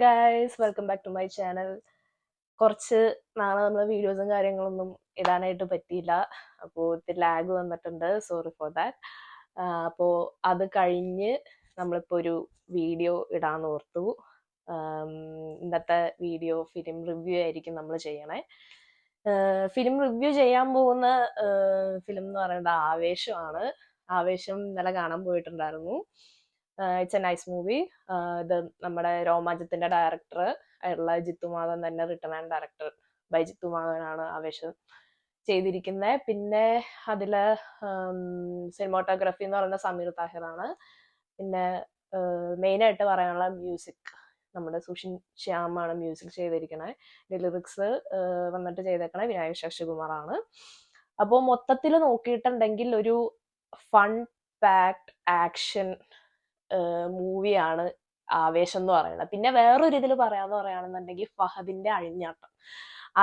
Guys, welcome back to my channel. കുറച്ച് നാളെ നമ്മൾ വീഡിയോസും കാര്യങ്ങളൊന്നും ഇടാനായിട്ട് പറ്റിയില്ല. അപ്പോൾ ഇത്തിരി ലാഗ് വന്നിട്ടുണ്ട്, സോറി ഫോർ ദാറ്റ്. അപ്പോൾ അത് കഴിഞ്ഞ് നമ്മളിപ്പോൾ ഒരു വീഡിയോ ഇടാന്ന് ഓർത്തു. ഇന്നത്തെ വീഡിയോ ഫിലിം റിവ്യൂ ആയിരിക്കും നമ്മൾ ചെയ്യണേ. ഫിലിം റിവ്യൂ ചെയ്യാൻ പോകുന്ന ഫിലിം എന്ന് പറയുന്നത് ആവേശമാണ്. ആവേശം ഇന്നലെ കാണാൻ പോയിട്ടുണ്ടായിരുന്നു. It's A nice movie. ഇത് നമ്മുടെ രോമാഞ്ചത്തിന്റെ ഡയറക്ടർ ആയിട്ടുള്ള ജിത്തുമാധവൻ തന്നെ റിട്ടേൺ ആൻഡ് ഡയറക്ടർ ബൈ ജിത്തുമാധവനാണ് ആവേശം ചെയ്തിരിക്കുന്നത്. പിന്നെ അതില് സിനിമാറ്റോഗ്രാഫി എന്ന് പറയുന്ന സമീർ താഹിറാണ്. പിന്നെ മെയിനായിട്ട് പറയാനുള്ള മ്യൂസിക് നമ്മുടെ സുഷിൻ ശ്യാമാണ് മ്യൂസിക് ചെയ്തിരിക്കണേ. ലിറിക്സ് വന്നിട്ട് ചെയ്തേക്കണേ വിനായക് ശശികുമാറാണ്. അപ്പോൾ മൊത്തത്തിൽ നോക്കിയിട്ടുണ്ടെങ്കിൽ ഒരു ഫൺ പാക്ഡ് ആക്ഷൻ മൂവിയാണ് ആവേശം എന്ന് പറയുന്നത്. പിന്നെ വേറൊരു ഇതിൽ പറയുകയാണെന്നുണ്ടെങ്കിൽ ഫഹദിന്റെ അഴിഞ്ഞാട്ടം,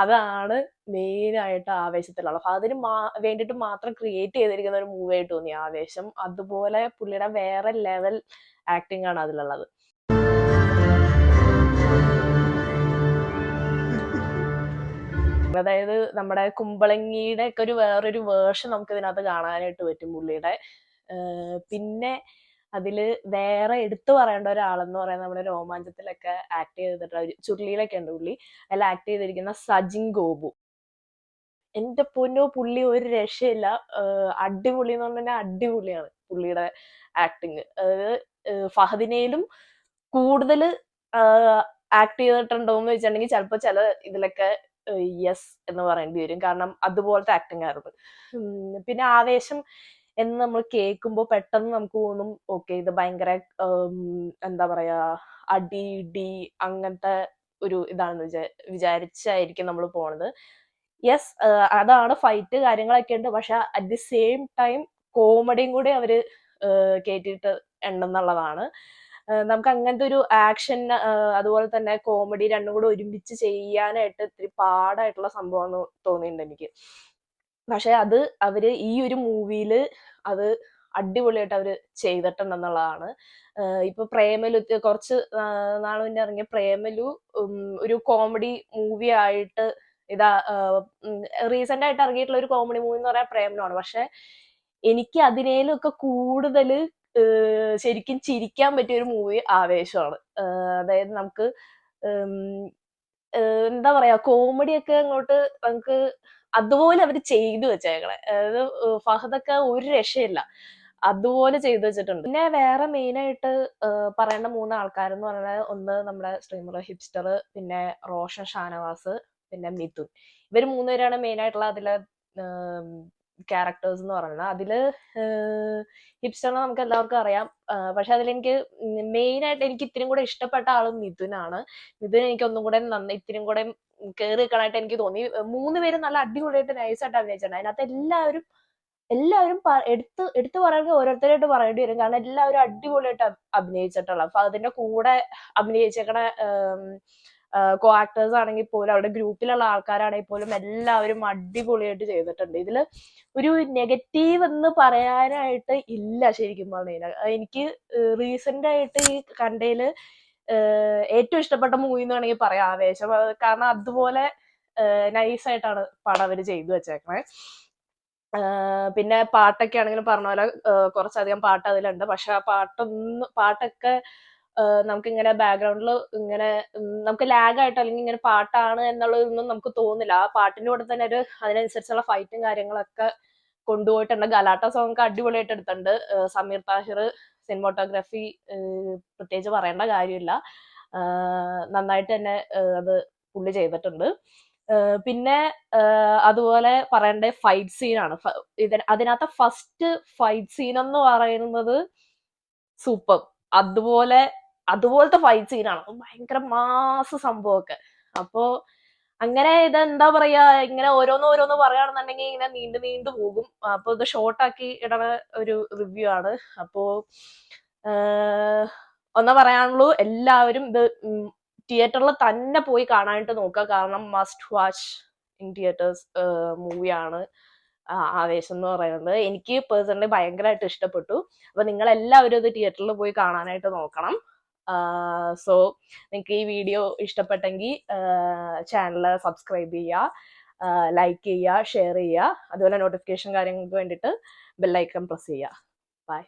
അതാണ് മെയിൻ ആയിട്ട് ആവേശത്തിലുള്ള. ഫഹദിന് വേണ്ടിയിട്ട് മാത്രം ക്രിയേറ്റ് ചെയ്തിരിക്കുന്ന ഒരു മൂവി ആയിട്ട് തോന്നി ആവേശം. അതുപോലെ പുള്ളിയുടെ വേറെ ലെവൽ ആക്ടിംഗ് ആണ് അതിലുള്ളത്. അതായത് നമ്മുടെ കുമ്പളങ്ങിയുടെ ഒക്കെ ഒരു വേറൊരു വേർഷൻ നമുക്ക് ഇതിനകത്ത് കാണാനായിട്ട് പറ്റും പുള്ളിയുടെ. പിന്നെ അതില് വേറെ എടുത്തു പറയേണ്ട ഒരാളെന്ന് പറയുന്നത് നമ്മുടെ രോമാഞ്ചത്തിലൊക്കെ ആക്ട് ചെയ്തിട്ടുള്ള ചുരുളിയിലൊക്കെ ഉണ്ട് പുള്ളി. അതിൽ ആക്ട് ചെയ്തിരിക്കുന്ന സജിൻ ഗോപു. എന്റെ പൊന്നോ, പുള്ളി ഒരു രക്ഷയില്ല. അടിപൊളി എന്ന് പറഞ്ഞാൽ അടിപൊളിയാണ് പുള്ളിയുടെ ആക്ടിങ്. അതായത് ഫഹദിനേലും കൂടുതൽ ആക്ട് ചെയ്തിട്ടുണ്ടോന്ന് വെച്ചിട്ടുണ്ടെങ്കിൽ ചിലപ്പോൾ ചില ഇതിലൊക്കെ യെസ് എന്ന് പറയേണ്ടി വരും. കാരണം അതുപോലത്തെ ആക്ടിങ് ആയിരുന്നു. പിന്നെ ആവേശം എന്ന് നമ്മൾ കേൾക്കുമ്പോൾ പെട്ടെന്ന് നമുക്ക് തോന്നും ഓക്കെ ഇത് ഭയങ്കര എന്താ പറയാ അടി ഇടി അങ്ങനത്തെ ഒരു ഇതാണെന്ന് വിചാരിച്ചായിരിക്കും നമ്മൾ പോണത്. യെസ്, അതാണ്, ഫൈറ്റ് കാര്യങ്ങളൊക്കെ ഉണ്ട്. പക്ഷെ അറ്റ് ദി സെയിം ടൈം കോമഡിയും കൂടി അവര് കേട്ടിട്ട് ഉണ്ടെന്നുള്ളതാണ്. നമുക്ക് അങ്ങനത്തെ ഒരു ആക്ഷൻ അതുപോലെ തന്നെ കോമഡി രണ്ടും കൂടെ ഒരുമിച്ച് ചെയ്യാനായിട്ട് ഇത്തിരി പാടായിട്ടുള്ള സംഭവം തോന്നിയിട്ടുണ്ട് എനിക്ക്. പക്ഷെ അത് അവര് ഈ ഒരു മൂവിയില് അത് അടിപൊളിയായിട്ട് അവര് ചെയ്തിട്ടുണ്ടെന്നുള്ളതാണ്. ഇപ്പൊ പ്രേമലു കുറച്ച് നാൾ മുന്നേ ഇറങ്ങിയ പ്രേമലു ഒരു കോമഡി മൂവി ആയിട്ട് ഇതാ റീസെന്റ് ആയിട്ട് ഇറങ്ങിയിട്ടുള്ള ഒരു കോമഡി മൂവി എന്ന് പറയാൻ പ്രേമലുമാണ്. പക്ഷെ എനിക്ക് അതിനേലും ഒക്കെ കൂടുതൽ ശരിക്കും ചിരിക്കാൻ പറ്റിയ ഒരു മൂവി ആവേശമാണ്. അതായത് നമുക്ക് എന്താ പറയാ കോമഡിയൊക്കെ അങ്ങോട്ട് നമുക്ക് അതുപോലെ അവർ ചെയ്തു വെച്ചേക്കണേ. അതായത് ഫഹദൊക്കെ ഒരു രക്ഷയില്ല, അതുപോലെ ചെയ്തു വെച്ചിട്ടുണ്ട്. പിന്നെ വേറെ മെയിൻ ആയിട്ട് പറയേണ്ട 3 ആൾക്കാരെന്ന് പറഞ്ഞാൽ ഒന്ന് നമ്മുടെ സ്ട്രീമർ ഹിപ്സ്റ്റർ, പിന്നെ റോഷൻ ഷാനവാസ്, പിന്നെ മിഥുൻ. ഇവർ 3 പേരാണ് മെയിൻ ആയിട്ടുള്ള അതിലെ ക്യാരക്ടേഴ്സ് എന്ന് പറയുന്നത്. അതില് ഹിപ്സ്റ്ററിനെ നമുക്ക് എല്ലാവർക്കും അറിയാം. പക്ഷെ അതിലെനിക്ക് മെയിൻ ആയിട്ട് എനിക്ക് ഇത്തിരി കൂടെ ഇഷ്ടപ്പെട്ട ആള് മിഥുനാണ്. മിഥുൻ എനിക്ക് ഒന്നും കൂടെ ഇത്തിരി കൂടെ കയറി നിൽക്കാനായിട്ട് എനിക്ക് തോന്നി. 3 പേരും നല്ല അടിപൊളിയായിട്ട് നൈസായിട്ട് അഭിനയിച്ചിട്ടുണ്ട്. അതിനകത്ത് എല്ലാവരും എടുത്തു പറയുന്നത് ഓരോരുത്തരായിട്ട് പറയേണ്ടി വരും. കാരണം എല്ലാവരും അടിപൊളിയായിട്ട് അഭിനയിച്ചിട്ടുള്ള. അപ്പൊ അതിന്റെ കൂടെ അഭിനയിച്ചേക്കണ കോ ആക്ടേഴ്സ് ആണെങ്കിൽ പോലും അവരുടെ ഗ്രൂപ്പിലുള്ള ആൾക്കാരാണെങ്കിൽ പോലും എല്ലാവരും അടിപൊളിയായിട്ട് ചെയ്തിട്ടുണ്ട്. ഇതില് ഒരു നെഗറ്റീവ് എന്ന് പറയാനായിട്ട് ഇല്ല ശരിക്കും പറഞ്ഞു. എനിക്ക് റീസെന്റ് ആയിട്ട് ഈ കണ്ടയില് ഏറ്റവും ഇഷ്ടപ്പെട്ട മൂവി എന്ന് വേണമെങ്കിൽ പറയാം ആവേശം. കാരണം അതുപോലെ നൈസായിട്ടാണ് പടം അവര് ചെയ്തു വെച്ചേക്കണേ. പിന്നെ പാട്ടൊക്കെ ആണെങ്കിലും പറഞ്ഞ പോലെ കുറച്ചധികം പാട്ട് അതിലുണ്ട്. പക്ഷെ ആ പാട്ടൊക്കെ നമുക്കിങ്ങനെ ബാക്ക്ഗ്രൗണ്ടിൽ ഇങ്ങനെ നമുക്ക് ലാഗ് ആയിട്ട് അല്ലെങ്കിൽ ഇങ്ങനെ പാട്ടാണ് എന്നുള്ളതൊന്നും നമുക്ക് തോന്നില്ല. ആ പാട്ടിന്റെ കൂടെ തന്നെ ഒരു അതിനനുസരിച്ചുള്ള ഫൈറ്റും കാര്യങ്ങളൊക്കെ കൊണ്ടുപോയിട്ടുണ്ട്. ഗലാട്ട സോങ് ഒക്കെ അടിപൊളിയായിട്ട് എടുത്തിട്ടുണ്ട്. സമീർ താഹിർ സിനിമാറ്റോഗ്രാഫി പ്രത്യേകിച്ച് പറയേണ്ട കാര്യമില്ല, നന്നായിട്ട് തന്നെ അത് പുള്ളി ചെയ്തിട്ടുണ്ട്. പിന്നെ അതുപോലെ പറയേണ്ട ഫൈറ്റ് സീനാണ്. അതിനകത്ത് ഫസ്റ്റ് ഫൈറ്റ് സീൻ എന്ന് പറയുന്നത് സൂപ്പർ. അതുപോലത്തെ ഫൈറ്റ് സീനാണ്. ഭയങ്കര മാസ് സംഭവമൊക്കെ. അപ്പോ അങ്ങനെ ഇതെന്താ പറയാ, ഇങ്ങനെ ഓരോന്ന് പറയുകയാണെന്നുണ്ടെങ്കിൽ ഇങ്ങനെ നീണ്ടു പോകും. അപ്പൊ ഇത് ഷോർട്ടാക്കി ഇടണ ഒരു റിവ്യൂ ആണ്. അപ്പോ ഒന്നേ പറയാനുള്ളൂ, എല്ലാവരും ഇത് തിയേറ്ററിൽ തന്നെ പോയി കാണാനായിട്ട് നോക്കുക. കാരണം മസ്റ്റ് വാച്ച് ഇൻ തിയേറ്റേഴ്സ് മൂവിയാണ് ആവേശം എന്ന് പറയുന്നത്. എനിക്ക് പേഴ്സണലി ഭയങ്കരമായിട്ട് ഇഷ്ടപ്പെട്ടു. അപ്പൊ നിങ്ങൾ എല്ലാവരും ഇത് തിയേറ്ററിൽ പോയി കാണാനായിട്ട് നോക്കണം. സോ നിങ്ങൾക്ക് ഈ വീഡിയോ ഇഷ്ടപ്പെട്ടെങ്കിൽ ചാനൽ സബ്സ്ക്രൈബ് ചെയ്യുക, ലൈക്ക് ചെയ്യുക, ഷെയർ ചെയ്യുക, അതുപോലെ നോട്ടിഫിക്കേഷൻ കാര്യങ്ങൾക്ക് വേണ്ടിയിട്ട് ബെല്ലൈക്കൺ പ്രസ് ചെയ്യുക. ബൈ.